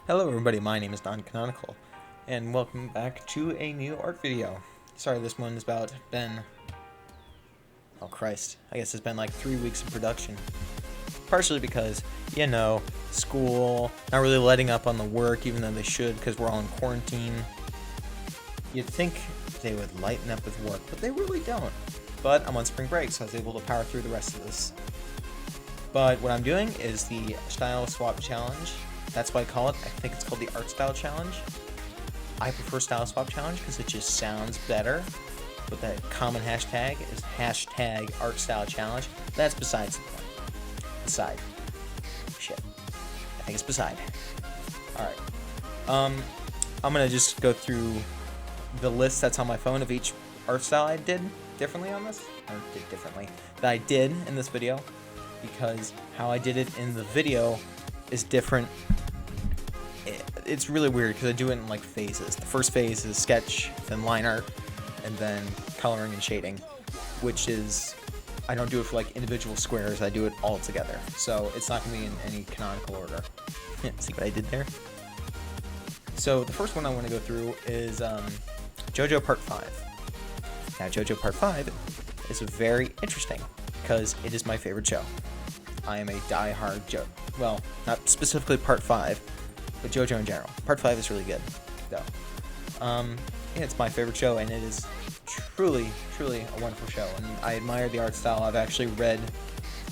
Hello everybody, my name is Don Canonical, and welcome back to a new art video. Sorry, this one is oh Christ, I guess it's been like 3 weeks in production. Partially because, school, not really letting up on the work even though they should because we're all in quarantine. You'd think they would lighten up with work, but they really don't. But I'm on spring break, so I was able to power through the rest of this. But what I'm doing is the Style Swap Challenge. That's what I call it. I think it's called the Art Style Challenge. I prefer Style Swap Challenge because it just sounds better. But that common hashtag is hashtag Art Style Challenge. That's besides the point. Beside. Shit. I think it's beside. Alright. I'm going to just go through the list that's on my phone of each art style I did differently on this. Or did differently. That I did in this video. Because how I did it in the video is different. It's really weird because I do it in like phases. The first phase is sketch, then line art, and then coloring and shading, which is, I don't do it for like individual squares, I do it all together. So it's not going to be in any canonical order. See what I did there? So the first one I want to go through is JoJo Part 5. Now JoJo Part 5 is very interesting because it is my favorite show. I am a die-hard well, not specifically Part 5, but JoJo in general. Part 5 is really good, though. Yeah, it's my favorite show, and it is truly, truly a wonderful show. And I admire the art style. I've actually read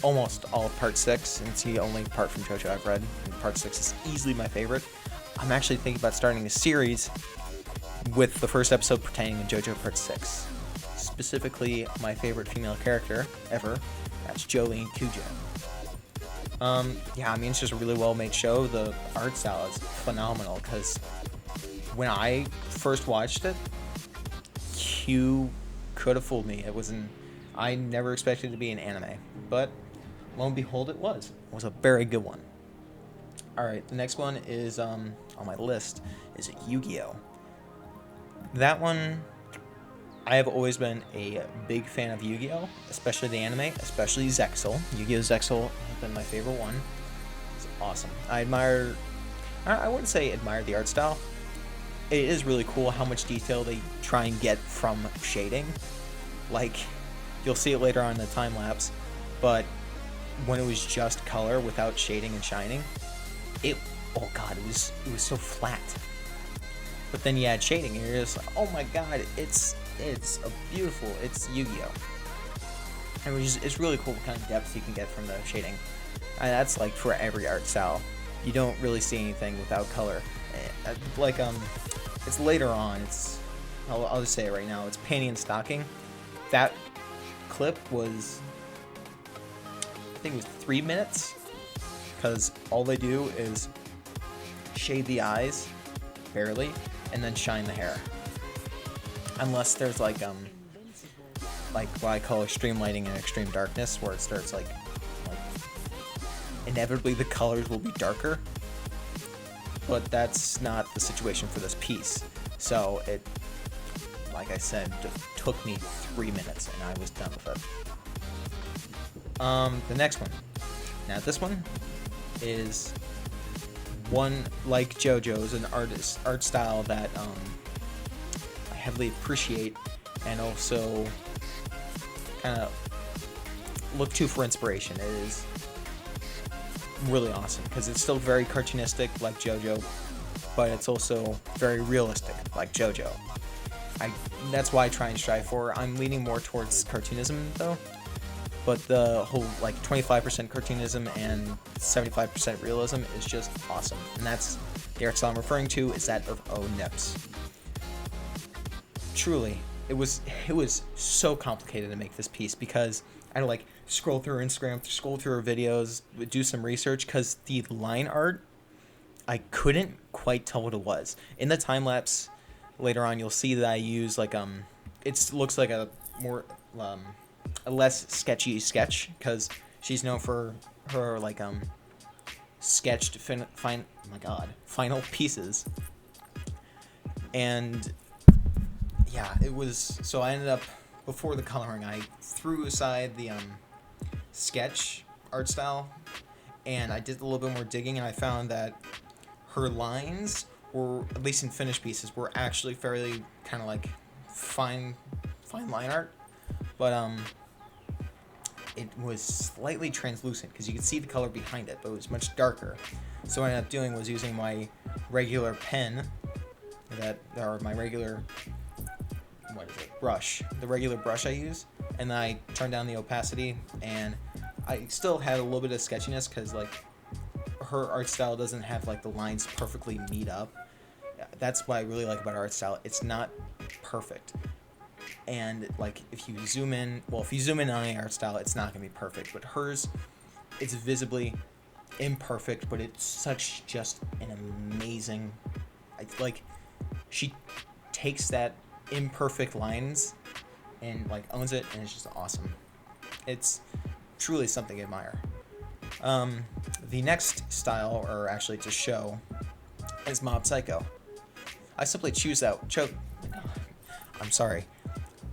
almost all of Part 6, and it's the only part from JoJo I've read. And Part 6 is easily my favorite. I'm actually thinking about starting a series with the first episode pertaining to JoJo Part 6. Specifically, my favorite female character ever. That's Jolene Cujo. Yeah, I mean, it's just a really well-made show. The art style is phenomenal, because when I first watched it, Q could have fooled me. I never expected it to be an anime, but lo and behold, it was. It was a very good one. Alright, the next one is, on my list, is Yu-Gi-Oh! That one, I have always been a big fan of Yu-Gi-Oh!, especially the anime, especially Zexal. Yu-Gi-Oh! Zexal has been my favorite one. It's awesome. I wouldn't say admire the art style. It is really cool how much detail they try and get from shading. Like, you'll see it later on in the time lapse, but when it was just color without shading and shining, oh god, it was so flat. But then you add shading and you're just like, oh my god, it's Yu-Gi-Oh! And it's really cool what kind of depth you can get from the shading. And that's like for every art style. You don't really see anything without color. Like, it's later on, I'll just say it right now, it's Panty and Stocking. That clip was, I think it was 3 minutes, because all they do is shade the eyes, barely, and then shine the hair. Unless there's like what I call extreme lighting and extreme darkness, where it starts like inevitably the colors will be darker. But that's not the situation for this piece. So it, like I said, just took me 3 minutes and I was done with it. The next one. Now this one is one like JoJo's, an art style that I heavily appreciate and also kind of look to for inspiration. It is really awesome because it's still very cartoonistic like JoJo, but it's also very realistic like JoJo. That's why I try and strive for. I'm leaning more towards cartoonism though, but the whole like 25% cartoonism and 75% realism is just awesome. And that's the art style I'm referring to, is that of ohnips. Truly, it was so complicated to make this piece because I had to like scroll through her Instagram, scroll through her videos, do some research, because the line art, I couldn't quite tell what it was. In the time lapse later on, you'll see that I use like it looks like a more a less sketchy sketch, because she's known for her like sketched final pieces. And yeah, it was, so I ended up, before the coloring, I threw aside the sketch art style, and I did a little bit more digging, and I found that her lines, or at least in finished pieces, were actually fairly kind of like fine line art, but it was slightly translucent because you could see the color behind it, but it was much darker. So what I ended up doing was using my regular pen, or my regular, brush, the regular brush I use, and then I turned down the opacity, and I still had a little bit of sketchiness because like her art style doesn't have like the lines perfectly meet up. That's what I really like about her art style. It's not perfect. And like if you zoom in on any art style, it's not gonna be perfect. But hers, it's visibly imperfect, but it's such just an amazing, like, she takes that imperfect lines and like owns it, and it's just awesome. It's truly something to admire. The next style, or actually to show, is Mob Psycho. I simply choose that. I'm sorry.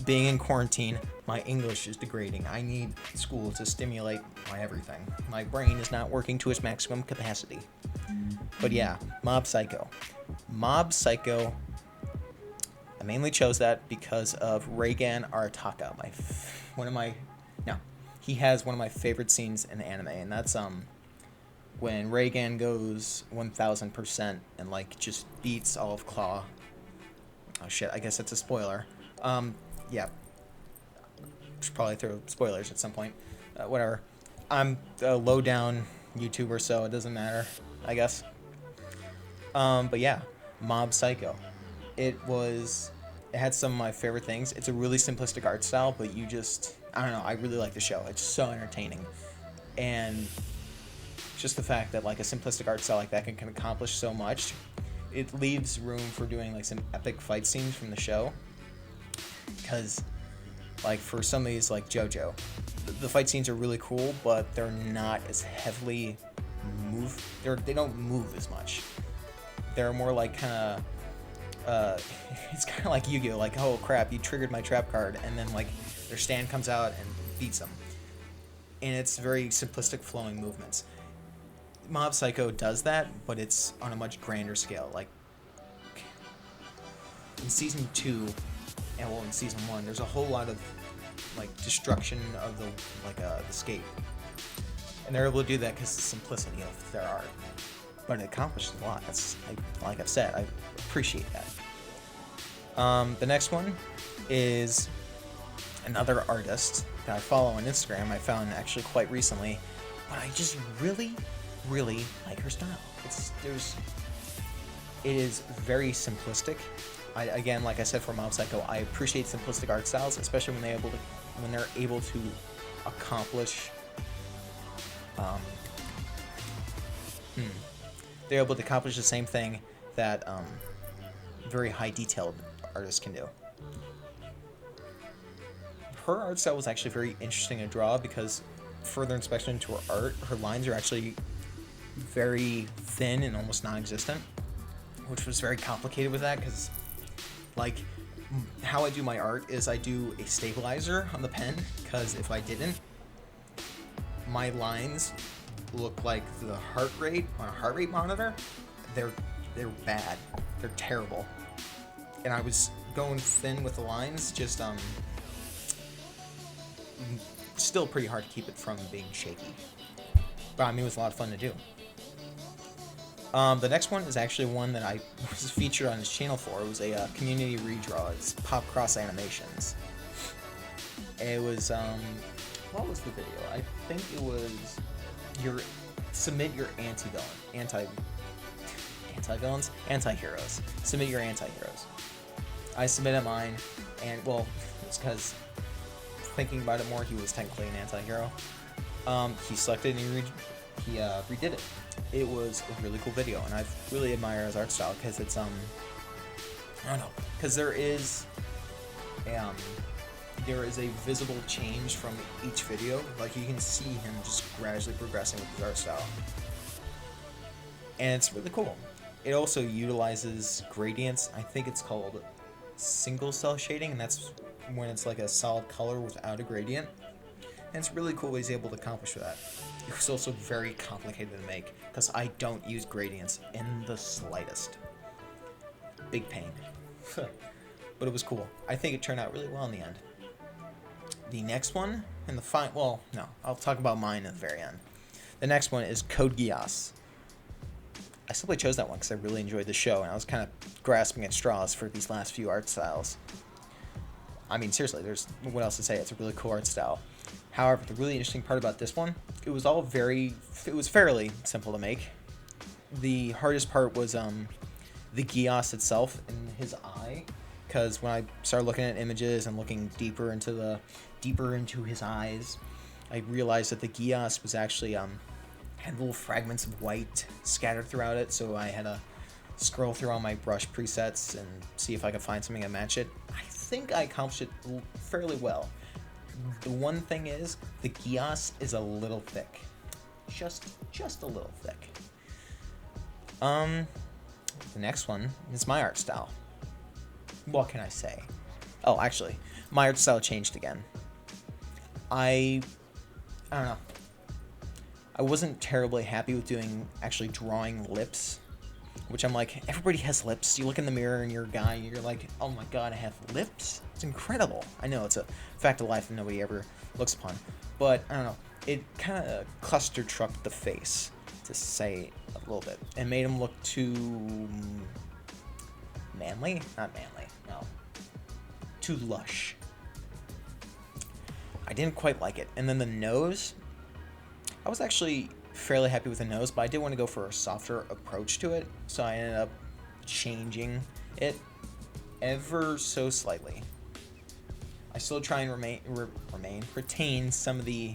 Being in quarantine, my English is degrading. I need school to stimulate my everything. My brain is not working to its maximum capacity. But yeah, Mob Psycho. Mob Psycho, I mainly chose that because of Reigen Arataka. He has one of my favorite scenes in the anime, and that's when Reigen goes 1000% and like just beats all of Claw. Oh shit, I guess that's a spoiler. Yeah. Should probably throw spoilers at some point. Whatever. I'm a low down YouTuber, so it doesn't matter, I guess. But yeah, Mob Psycho. It had some of my favorite things. It's a really simplistic art style, but I don't know, I really like the show. It's so entertaining. And just the fact that like a simplistic art style like that can accomplish so much, it leaves room for doing like some epic fight scenes from the show. Because like for some of these, like JoJo, the fight scenes are really cool, but they're not as heavily they don't move as much. They're more like kind of it's kind of like Yu-Gi-Oh, like, oh crap, you triggered my trap card, and then like their stand comes out and beats them, and it's very simplistic flowing movements. Mob Psycho does that, but it's on a much grander scale. Like in season 2, and well, in season 1, there's a whole lot of like destruction of the skate, and they're able to do that because of the simplicity of their art. But it accomplishes a lot. Like I've said, I appreciate that. The next one is another artist that I follow on Instagram. I found actually quite recently, but I just really, really like her style. It is very simplistic. Again, like I said for Mob Psycho, I appreciate simplistic art styles, especially when they're able to accomplish. They're able to accomplish the same thing that very high detailed artists can do. Her art style was actually very interesting to draw because further inspection into her art, her lines are actually very thin and almost non-existent, which was very complicated with that because, like, how I do my art is I do a stabilizer on the pen, because if I didn't, my lines look like the heart rate on a heart rate monitor. They're bad. They're terrible. And I was going thin with the lines, just still pretty hard to keep it from being shaky. But I mean, it was a lot of fun to do. The next one is actually one that I was featured on his channel for. It was a community redraw. It's Popcross Animations. It was what was the video? I think it was submit your anti-heroes. Submit your anti-heroes. I submitted mine, and well, it's because thinking about it more, he was technically an anti-hero. He selected and he redid it. It was a really cool video, and I really admire his art style because it's I don't know, because there is a visible change from each video. Like, you can see him just gradually progressing with his art style, and it's really cool. It also utilizes gradients. I think it's called single cell shading, and that's when it's like a solid color without a gradient. And it's really cool what he's able to accomplish with that. It was also very complicated to make, because I don't use gradients in the slightest. Big pain. But it was cool. I think it turned out really well in the end. The next one, and well, no, I'll talk about mine at the very end. The next one is Code Geass. I simply chose that one because I really enjoyed the show, and I was kind of grasping at straws for these last few art styles. I mean, seriously, there's what else to say? It's a really cool art style. However, the really interesting part about this one, it was fairly simple to make. The hardest part was the Geass itself and his eye, because when I started looking at images and looking deeper into his eyes, I realized that the Geass was actually had little fragments of white scattered throughout it, so I had to scroll through all my brush presets and see if I could find something to match it. I think I accomplished it fairly well. The one thing is, the Geass is a little thick. Just a little thick. The next one is my art style. What can I say? Oh, actually, my art style changed again. I don't know. I wasn't terribly happy with drawing lips, which I'm like, everybody has lips. You look in the mirror and you're a guy and you're like, oh my god, I have lips? It's incredible. I know it's a fact of life that nobody ever looks upon, but I don't know. It kind of cluster trucked the face, to say a little bit, and made him look too manly? Not manly, no. Too lush. I didn't quite like it. And then the nose, I was actually fairly happy with the nose, but I did want to go for a softer approach to it, so I ended up changing it ever so slightly. I still try and retain some of the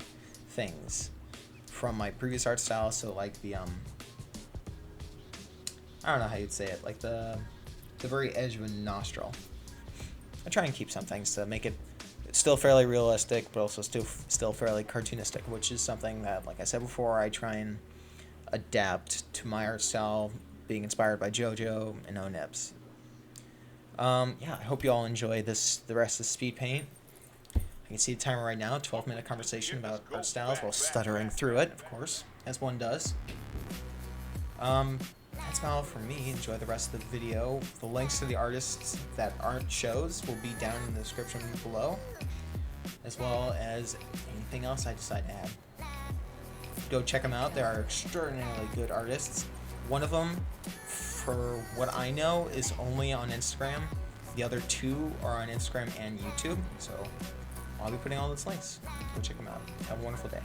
things from my previous art style, so like the I don't know how you'd say it, like the very edge of a nostril. I try and keep some things to make it still fairly realistic, but also still fairly cartoonistic, which is something that, like I said before, I try and adapt to my art style, being inspired by JoJo and ohnips. Yeah, I hope you all enjoy the rest of Speedpaint. I can see the timer right now, 12-minute conversation about art styles while stuttering through it, of course, as one does. That's all for me. Enjoy the rest of the video. The links to the artists that aren't shows will be down in the description below, as well as anything else I decide to add. Go check them out. They are extraordinarily good artists. One of them, for what I know, is only on Instagram. The other two are on Instagram and YouTube, so I'll be putting all those links. Go check them out. Have a wonderful day.